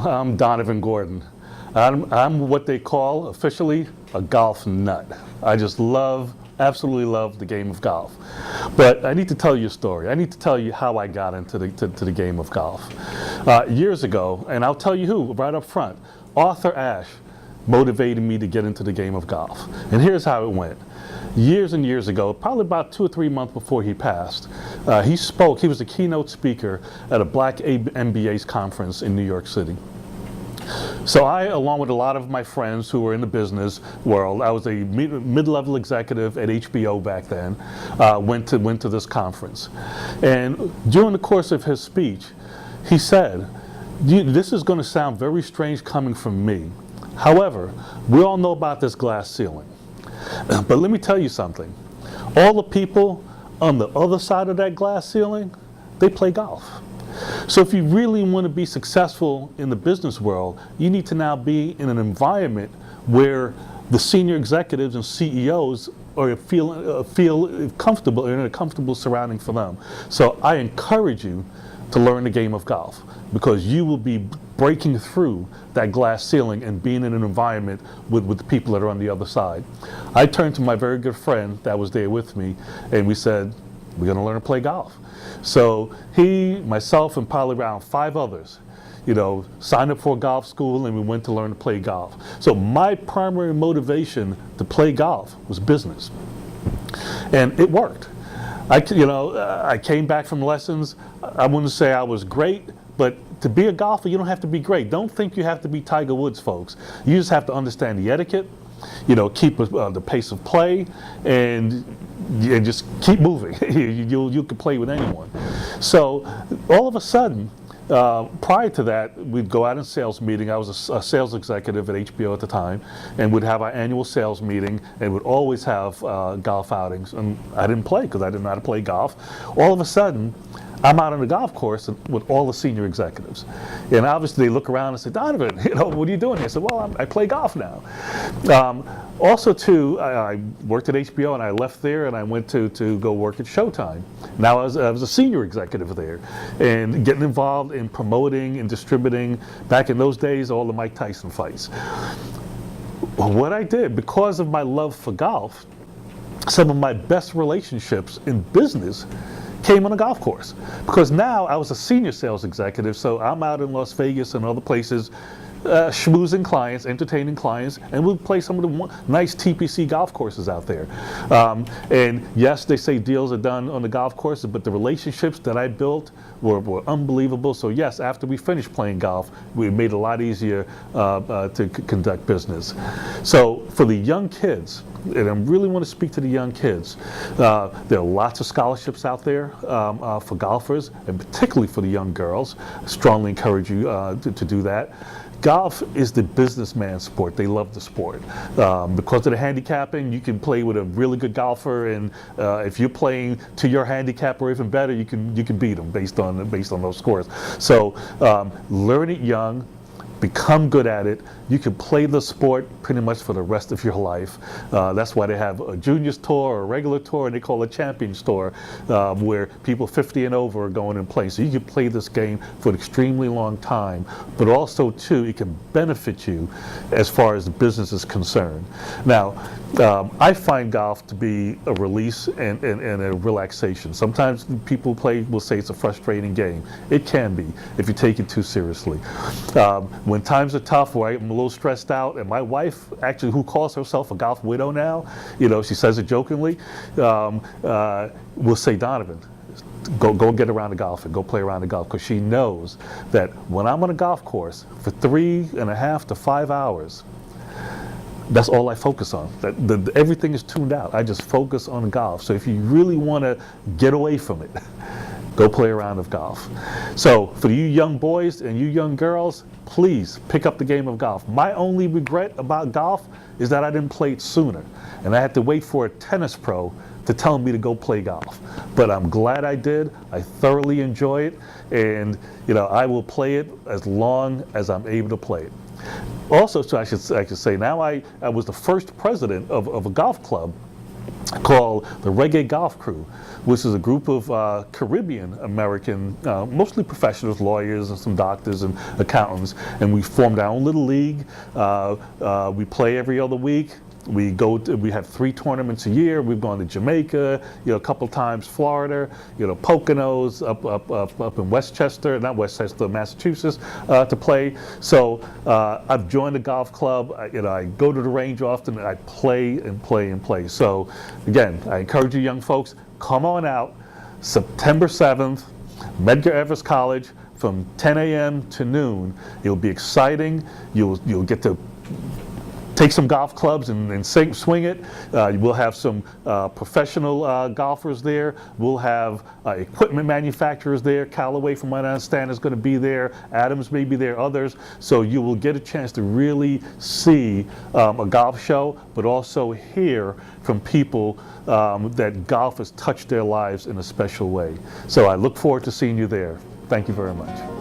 I'm Donovan Gordon. I'm what they call officially a golf nut. I just absolutely love the game of golf. But I need to tell you a story. I need to tell you how I got into the game of golf. Years ago, and I'll tell you who right up front, Arthur Ashe motivated me to get into the game of golf. And here's how it went. Years and years ago, probably about 2 or 3 months before he passed, he was a keynote speaker at a Black MBA's conference in New York City. So I, along with a lot of my friends who were in the business world, I was a mid-level executive at HBO back then, went to this conference. And during the course of his speech, he said, "This is going to sound very strange coming from me. However, we all know about this glass ceiling. But let me tell you something. All the people on the other side of that glass ceiling, they play golf. So if you really want to be successful in the business world, you need to now be in an environment where the senior executives and CEOs feel comfortable, in a comfortable surrounding for them. So I encourage you to learn the game of golf, because you will be breaking through that glass ceiling and being in an environment with the people that are on the other side." I turned to my very good friend that was there with me, and we said, "We're going to learn to play golf." So he, myself, and probably around 5 others, signed up for a golf school, and we went to learn to play golf. So my primary motivation to play golf was business, and it worked. I came back from lessons. I wouldn't say I was great, but to be a golfer, you don't have to be great. Don't think you have to be Tiger Woods, folks. You just have to understand the etiquette, keep the pace of play, and just keep moving. You can play with anyone. So all of a sudden, prior to that, we'd go out in sales meeting. I was a sales executive at HBO at the time, and we'd have our annual sales meeting, and would always have golf outings. And I didn't play because I didn't know how to play golf. All of a sudden, I'm out on the golf course with all the senior executives. And obviously they look around and say, "Donovan, what are you doing here?" I said, "Well, I play golf now." Also too, I worked at HBO, and I left there and I went to go work at Showtime. Now I was a senior executive there, and getting involved in promoting and distributing, back in those days, all the Mike Tyson fights. What I did, because of my love for golf, some of my best relationships in business came on a golf course, because now I was a senior sales executive, so I'm out in Las Vegas and other places schmoozing clients, entertaining clients, and we'll play some of the nice TPC golf courses out there. And yes, they say deals are done on the golf courses, but the relationships that I built were unbelievable. So yes, after we finished playing golf, we made it a lot easier to conduct business. So for the young kids, and I really want to speak to the young kids, there are lots of scholarships out there for golfers, and particularly for the young girls. I strongly encourage you to do that. Golf is the businessman sport. They love the sport. Because of the handicapping, you can play with a really good golfer, and if you're playing to your handicap or even better, you can beat them based on those scores. So learn it young. Become good at it. You can play the sport pretty much for the rest of your life. That's why they have a juniors tour or a regular tour, and they call it champions tour, where people 50 and over are going and playing. So you can play this game for an extremely long time, but also too, it can benefit you as far as the business is concerned. Now, I find golf to be a release and a relaxation. Sometimes people will say it's a frustrating game. It can be if you take it too seriously. When times are tough, where I'm a little stressed out, and my wife, actually, who calls herself a golf widow now, she says it jokingly, will say, "Donovan, go get around the golf and go play around the golf," because she knows that when I'm on a golf course for 3.5 to 5 hours, that's all I focus on. Everything is tuned out. I just focus on golf. So if you really want to get away from it, go play a round of golf. So for you young boys and you young girls, please pick up the game of golf. My only regret about golf is that I didn't play it sooner, and I had to wait for a tennis pro to tell me to go play golf. But I'm glad I did. I thoroughly enjoy it, and I will play it as long as I'm able to play it. Also, so I should say, now I was the first president of a golf club called the Reggae Golf Crew, which is a group of Caribbean American, mostly professionals, lawyers, and some doctors and accountants. And we formed our own little league. We play every other week. We have 3 tournaments a year. We've gone to Jamaica, a couple times Florida, Poconos, up in Westchester, not Westchester, Massachusetts, to play. So I've joined the golf club. I go to the range often, and I play and play and play. So again, I encourage you young folks, come on out, September 7th, Medgar Evers College, from 10 a.m. to noon. It'll be exciting. You'll get to take some golf clubs and swing it. We'll have some professional golfers there. We'll have equipment manufacturers there. Callaway, from what I understand, is going to be there. Adams may be there, others. So you will get a chance to really see a golf show, but also hear from people that golf has touched their lives in a special way. So I look forward to seeing you there. Thank you very much.